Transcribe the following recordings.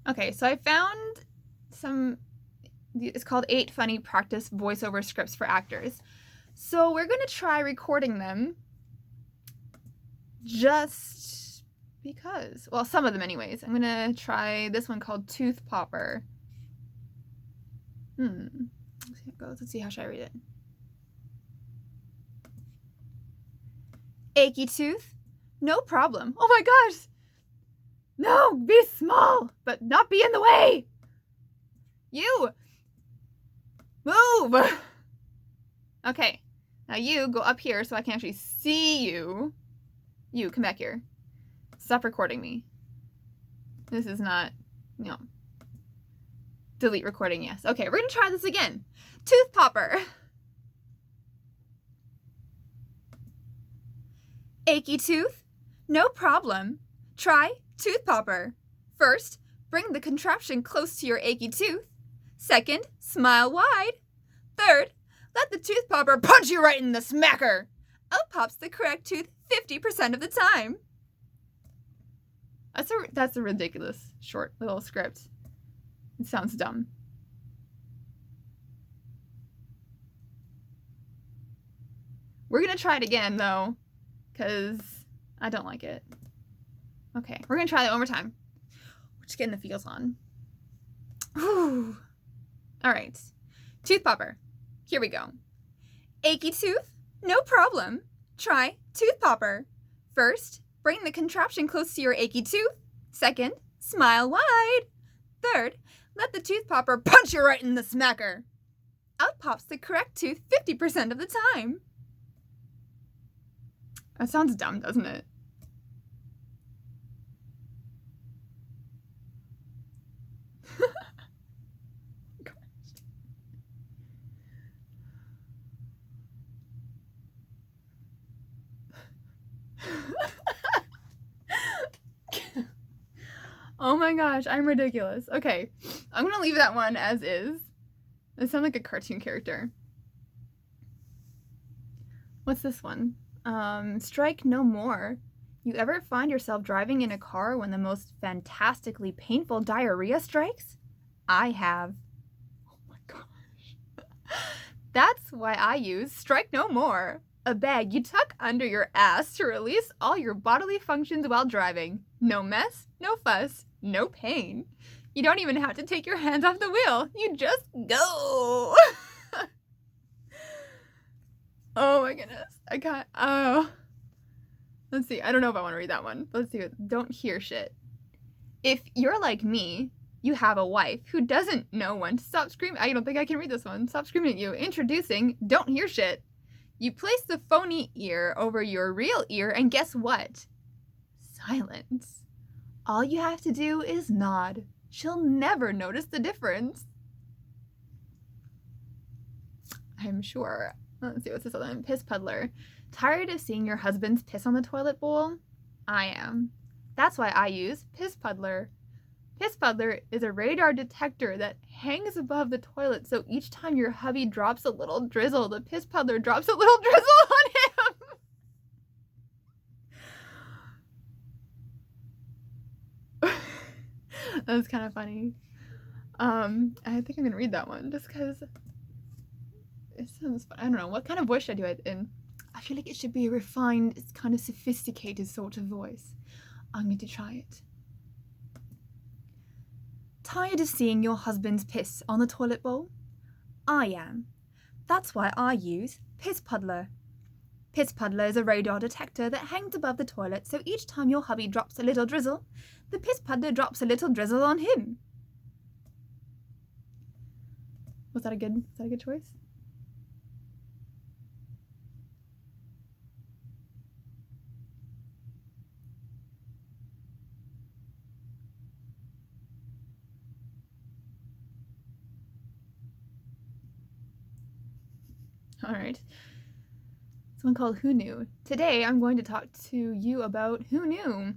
Okay, so I found it's called 8 Funny Practice Voiceover Scripts for Actors. So we're going to try recording them just because. Well, some of them anyways. I'm going to try this one called Tooth Popper. Let's see how it goes. Let's see, how should I read it? Achy tooth? No problem. Oh my gosh! No, be small, but not be in the way! You! Move! Okay, now you go up here so I can actually see you. You, come back here. Stop recording me. This is not, delete recording, yes. Okay, we're gonna try this again. Tooth popper. Achy tooth? No problem. Try tooth popper. First, bring the contraption close to your achy tooth. Second, smile wide. Third, let the tooth popper punch you right in the smacker. Out pops the correct tooth 50% of the time. That's a ridiculous short little script. It sounds dumb. We're gonna try it again though, because I don't like it. Okay, we're gonna try that one more time. We're just getting the feels on. Whew. All right, tooth popper. Here we go. Achy tooth? No problem. Try tooth popper. First, bring the contraption close to your achy tooth. Second, smile wide. Third, let the tooth popper punch you right in the smacker. Out pops the correct tooth 50% of the time. That sounds dumb, doesn't it? Oh my gosh, I'm ridiculous. Okay, I'm gonna leave that one as is. It sounds like a cartoon character. What's this one? Strike no more. You ever find yourself driving in a car when the most fantastically painful diarrhea strikes? I have. Oh my gosh. That's why I use Strike No More, a bag you tuck under your ass to release all your bodily functions while driving. No mess, no fuss, no pain. You don't even have to take your hands off the wheel. You just go. Oh my goodness. I can't. Oh. Let's see. I don't know if I want to read that one. But let's see. Don't hear shit. If you're like me, you have a wife who doesn't know when to stop screaming. I don't think I can read this one. Stop screaming at you. Introducing Don't Hear Shit. You place the phony ear over your real ear, and guess what? Silence. All you have to do is nod. She'll never notice the difference. I'm sure. Let's see, what's this other one? Piss puddler. Tired of seeing your husband's piss on the toilet bowl? I am. That's why I use Piss Puddler. Piss Puddler is a radar detector that hangs above the toilet, so each time your hubby drops a little drizzle, the Piss Puddler drops a little drizzle on him. That was kind of funny. I think I'm gonna read that one just because it sounds fun. I don't know, what kind of voice should I do it in? I feel like it should be a refined, kind of sophisticated sort of voice. I'm going to try it. Tired of seeing your husband's piss on the toilet bowl? I am. That's why I use Piss Puddler. Piss Puddler is a radar detector that hangs above the toilet, so each time your hubby drops a little drizzle, the Piss Puddler drops a little drizzle on him. Was that a good choice? All right. This one called Who Knew. Today I'm going to talk to you about Who Knew.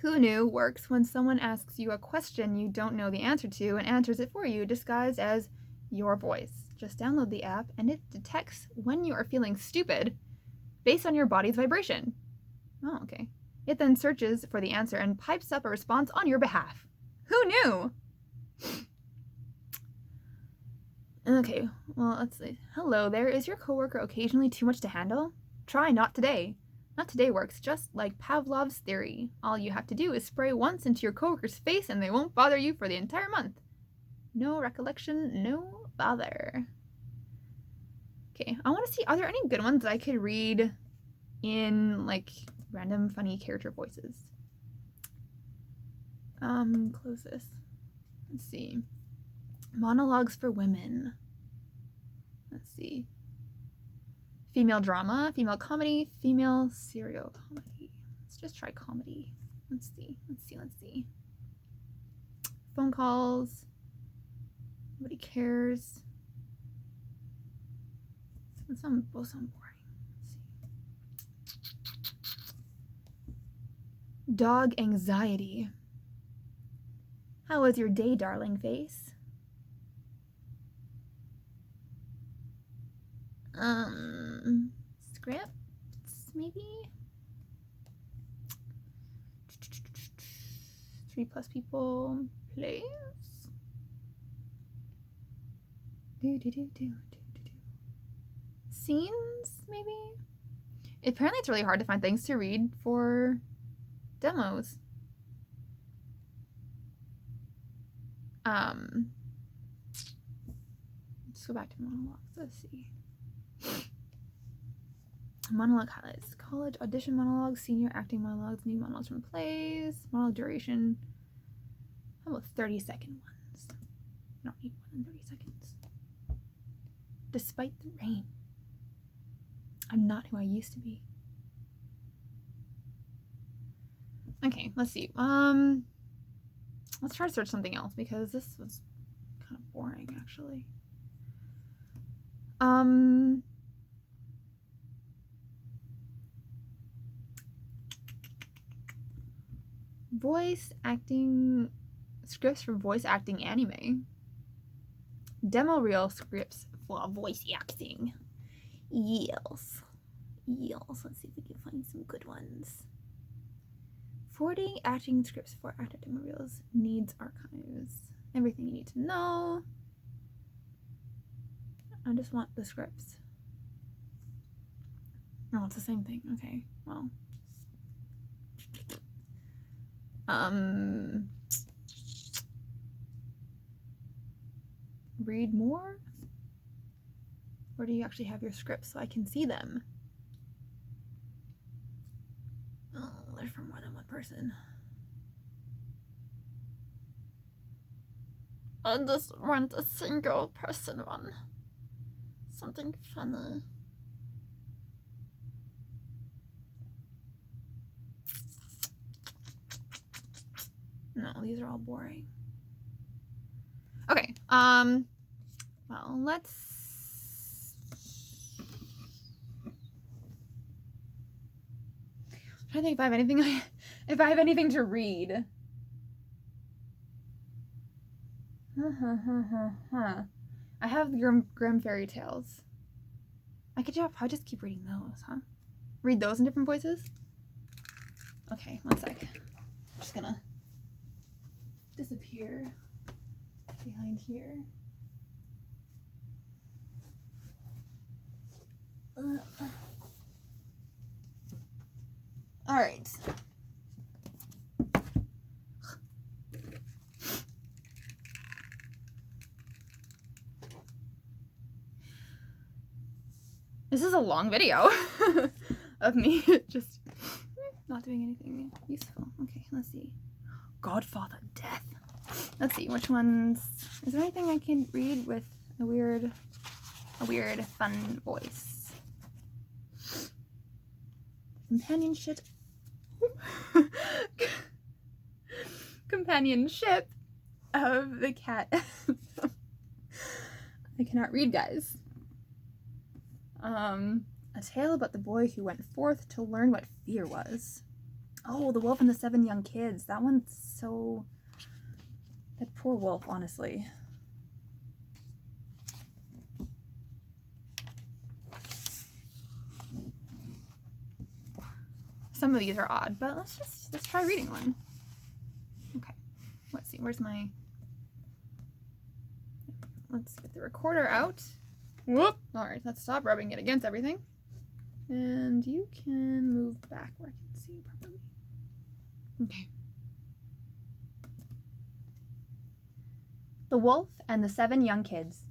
Who Knew works when someone asks you a question you don't know the answer to and answers it for you, disguised as your voice. Just download the app and it detects when you are feeling stupid based on your body's vibration. Oh, okay. It then searches for the answer and pipes up a response on your behalf. Who knew? Okay, well, let's see. Hello there. Is your coworker occasionally too much to handle? Try not today. Not today works just like Pavlov's theory. All you have to do is spray once into your coworker's face and they won't bother you for the entire month. No recollection, no bother. Okay, I want to see, are there any good ones that I could read in, like, random funny character voices? Close this. Let's see. Monologues for women. Let's see. Female drama, female comedy, female serial comedy. Let's just try comedy. Let's see. Phone calls. Nobody cares. Some both sound boring. Let's see. Dog anxiety. How was your day, darling face? Scripts, maybe? 3+ people, plays. Scenes, maybe? Apparently it's really hard to find things to read for demos. Let's go back to monologues. Let's see. Monologue highlights. College audition monologues, senior acting monologues, new monologues from plays, monologue duration. How about 30-second ones? I don't need more than 30 seconds. Despite the rain, I'm not who I used to be. Okay, let's see. Let's try to search something else because this was kind of boring, actually. Voice acting scripts for voice acting anime. Demo reel scripts for voice acting. Yes. Let's see if we can find some good ones. 40 acting scripts for actor demo reels. Needs archives. Everything you need to know. I just want the scripts. Oh, it's the same thing. Okay, well. Read more? Or do you actually have your scripts so I can see them? Oh, they're from more than one person. I just want a single person one. Something funny. No, these are all boring. Okay, well, let's... I'm trying to think if I have anything to read. I have Grimm fairy tales. I could probably just keep reading those, huh? Read those in different voices? Okay, one sec. I'm just gonna disappear behind here. All right. This is a long video of me just not doing anything useful. Okay, let's see. Godfather Death. Let's see, which ones... Is there anything I can read with a weird, fun voice? Companionship. Companionship of the cat. I cannot read, guys. A tale about the boy who went forth to learn what fear was. Oh, The Wolf and the 7 Young Kids. That one's so... That poor wolf, honestly. Some of these are odd, but let's try reading one. Okay, let's see, let's get the recorder out. Whoop! Alright, let's stop rubbing it against everything. And you can move back where I can see properly. Okay. The Wolf and the 7 Young Kids.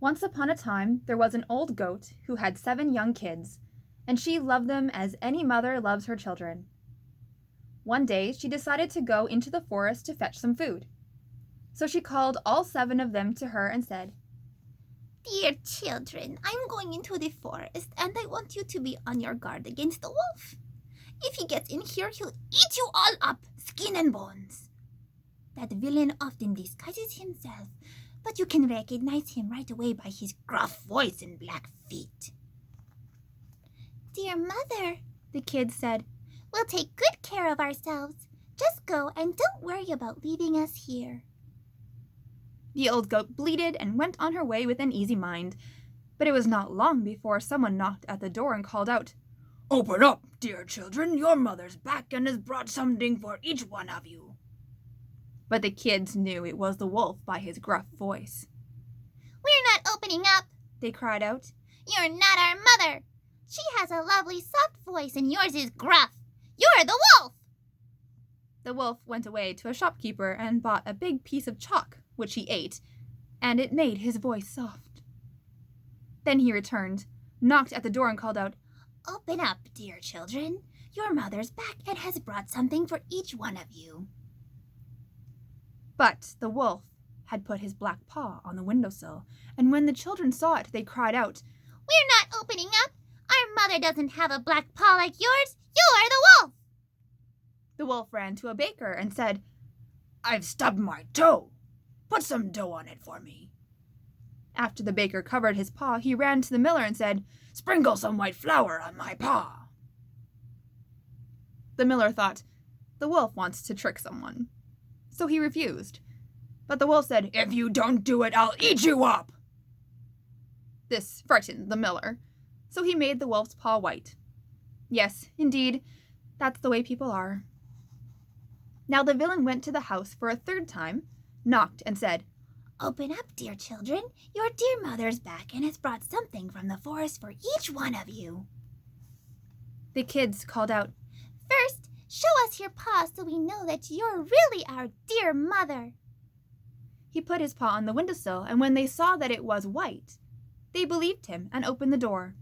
Once upon a time, there was an old goat who had 7 young kids, and she loved them as any mother loves her children. One day, she decided to go into the forest to fetch some food. So she called all 7 of them to her and said, "Dear children, I'm going into the forest, and I want you to be on your guard against the wolf. If he gets in here, he'll eat you all up, skin and bones. That villain often disguises himself, but you can recognize him right away by his gruff voice and black feet." "Dear mother," the kids said, "we'll take good care of ourselves. Just go and don't worry about leaving us here." The old goat bleated and went on her way with an easy mind, but it was not long before someone knocked at the door and called out, "Open up, dear children, your mother's back and has brought something for each one of you." But the kids knew it was the wolf by his gruff voice. "We're not opening up," they cried out. "You're not our mother. She has a lovely soft voice and yours is gruff. You're the wolf." The wolf went away to a shopkeeper and bought a big piece of chalk, which he ate, and it made his voice soft. Then he returned, knocked at the door and called out, "Open up, dear children. Your mother's back and has brought something for each one of you." But the wolf had put his black paw on the windowsill, and when the children saw it, they cried out, "We're not opening up. Our mother doesn't have a black paw like yours. You're the wolf." The wolf ran to a baker and said, "I've stubbed my toe. Put some dough on it for me." After the baker covered his paw, he ran to the miller and said, "Sprinkle some white flour on my paw." The miller thought, the wolf wants to trick someone. So he refused. But the wolf said, "If you don't do it, I'll eat you up." This frightened the miller, so he made the wolf's paw white. Yes, indeed, that's the way people are. Now the villain went to the house for a 3rd time, knocked and said, "Open up, dear children. Your dear mother's back and has brought something from the forest for each one of you." The kids called out, "First, show us your paw so we know that you're really our dear mother." He put his paw on the windowsill, and when they saw that it was white, they believed him and opened the door.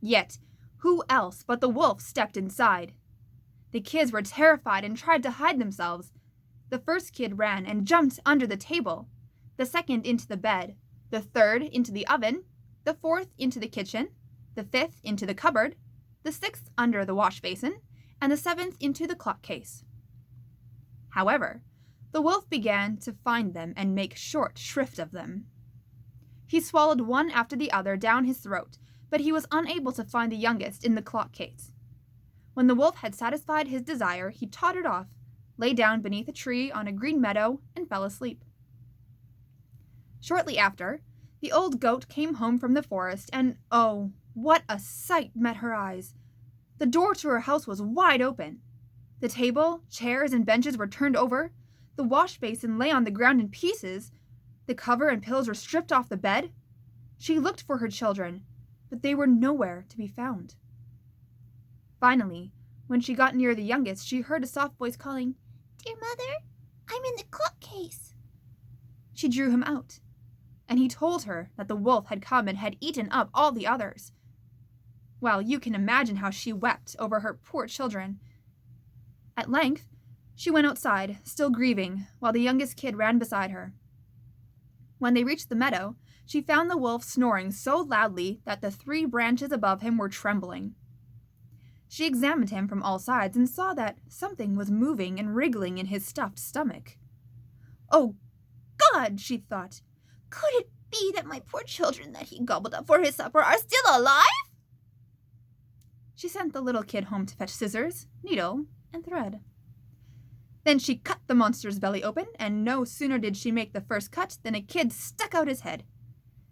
Yet, who else but the wolf stepped inside? The kids were terrified and tried to hide themselves. The first kid ran and jumped under the table, the second into the bed, the third into the oven, the fourth into the kitchen, the fifth into the cupboard, the sixth under the wash basin, and the 7th into the clock case. However, the wolf began to find them and make short shrift of them. He swallowed one after the other down his throat, but he was unable to find the youngest in the clock case. When the wolf had satisfied his desire, he tottered off, lay down beneath a tree on a green meadow, and fell asleep. Shortly after, the old goat came home from the forest, and oh, what a sight met her eyes! The door to her house was wide open. The table, chairs, and benches were turned over. The wash basin lay on the ground in pieces. The cover and pillows were stripped off the bed. She looked for her children, but they were nowhere to be found. Finally, when she got near the youngest, she heard a soft voice calling, "Dear mother, I'm in the clock case." She drew him out, and he told her that the wolf had come and had eaten up all the others. Well, you can imagine how she wept over her poor children. At length, she went outside, still grieving, while the youngest kid ran beside her. When they reached the meadow, she found the wolf snoring so loudly that the 3 branches above him were trembling. She examined him from all sides and saw that something was moving and wriggling in his stuffed stomach. "Oh, God," she thought, "could it be that my poor children that he gobbled up for his supper are still alive?" She sent the little kid home to fetch scissors, needle, and thread. Then she cut the monster's belly open, and no sooner did she make the first cut than a kid stuck out his head.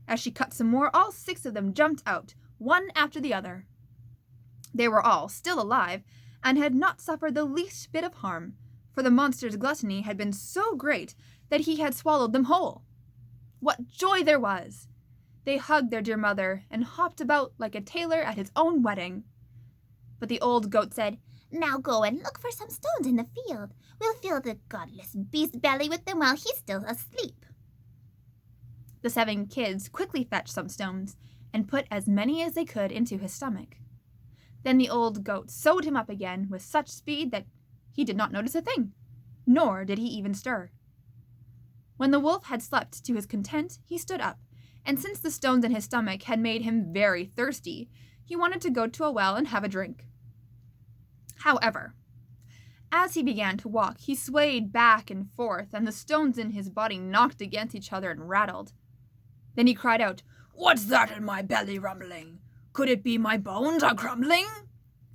As she cut some more, all 6 of them jumped out, one after the other. They were all still alive, and had not suffered the least bit of harm, for the monster's gluttony had been so great that he had swallowed them whole. What joy there was! They hugged their dear mother and hopped about like a tailor at his own wedding. But the old goat said, Now go and look for some stones in the field. We'll fill the godless beast's belly with them while he's still asleep. The 7 kids quickly fetched some stones and put as many as they could into his stomach. Then the old goat sewed him up again with such speed that he did not notice a thing, nor did he even stir. When the wolf had slept to his content, he stood up, and since the stones in his stomach had made him very thirsty, he wanted to go to a well and have a drink. However, as he began to walk, he swayed back and forth, and the stones in his body knocked against each other and rattled. Then he cried out, What's that in my belly rumbling? Could it be my bones are crumbling?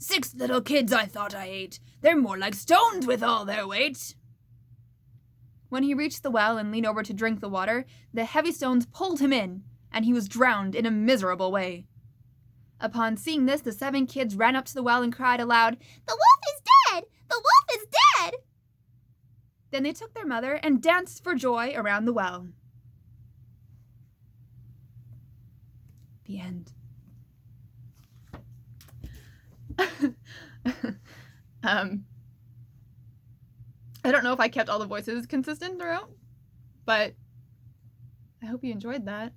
6 little kids I thought I ate. They're more like stones with all their weight. When he reached the well and leaned over to drink the water, the heavy stones pulled him in, and he was drowned in a miserable way. Upon seeing this, the 7 kids ran up to the well and cried aloud, The wolf is dead! The wolf is dead! Then they took their mother and danced for joy around the well. The end. I don't know if I kept all the voices consistent throughout, but I hope you enjoyed that.